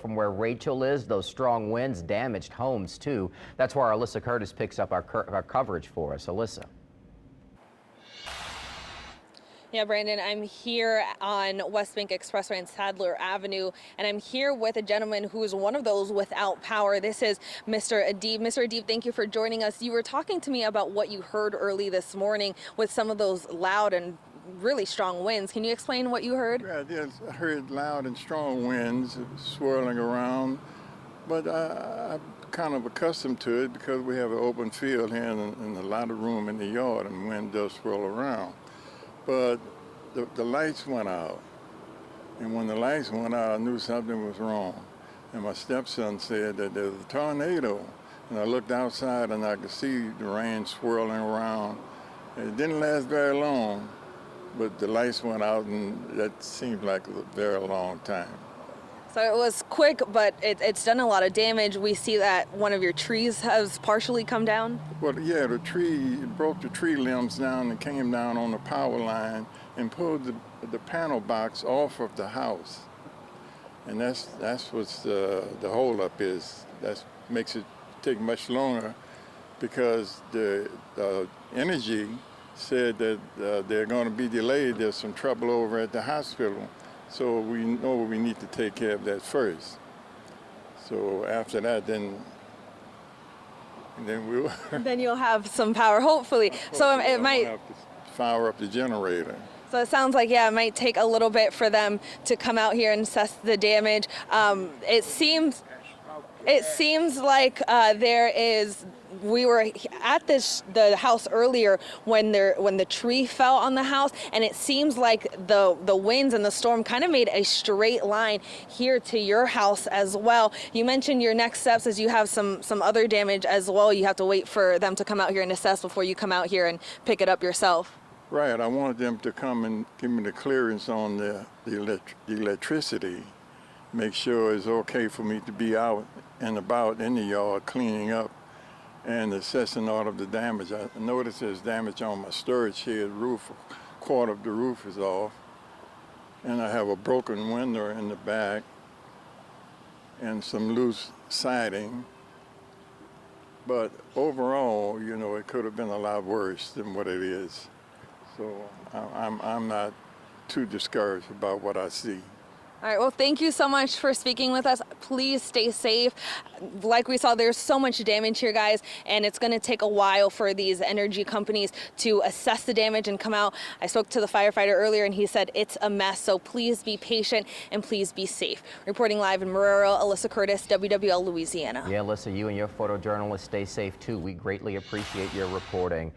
From where Rachel is, those strong winds damaged homes too. That's where Alyssa Curtis picks up our coverage for us. Alyssa. Yeah, Brandon, I'm here on West Bank Expressway and Sadler Avenue, and I'm here with a gentleman who is one of those without power. This is Mr. Adib. Mr. Adib, thank you for joining us. You were talking to me about what you heard early this morning with some of those loud and really strong winds. Can you explain what you heard? Yeah, I heard loud and strong winds swirling around, but I'm kind of accustomed to it because we have an open field here and a lot of room in the yard, and wind does swirl around. But the lights went out, and when the lights went out, I knew something was wrong. And my stepson said that there was a tornado, and I looked outside and I could see the rain swirling around. And it didn't last very long, but the lights went out, and that seemed like a very long time. So it was quick, but it's done a lot of damage. We see that one of your trees has partially come down. Well, yeah, the tree, it broke the tree limbs down and came down on the power line and pulled the panel box off of the house. And that's what's the holdup is. That makes it take much longer because the energy said that they're going to be delayed. There's some trouble over at the hospital. So we know we need to take care of that first. So after that, then we'll. Then you'll have some power, hopefully. So it might have to fire up the generator. So it sounds like, yeah, it might take a little bit for them to come out here and assess the damage. It seems like we were at the house earlier when the tree fell on the house, and it seems like the winds and the storm kind of made a straight line here to your house as well. You mentioned your next steps as you have some other damage as well. You have to wait for them to come out here and assess before you come out here and pick it up yourself. Right. I wanted them to come and give me the clearance on the electricity, make sure it's okay for me to be out and about in the yard cleaning up and assessing all of the damage. I noticed there's damage on my storage shed roof. A quarter of the roof is off. And I have a broken window in the back and some loose siding. But overall, you know, it could have been a lot worse than what it is. So I'm not too discouraged about what I see. All right, well, thank you so much for speaking with us. Please stay safe. Like we saw, there's so much damage here, guys, and it's going to take a while for these energy companies to assess the damage and come out. I spoke to the firefighter earlier, and he said it's a mess, so please be patient and please be safe. Reporting live in Marrero, Alyssa Curtis, WWL Louisiana. Yeah, Alyssa, you and your photojournalist stay safe, too. We greatly appreciate your reporting.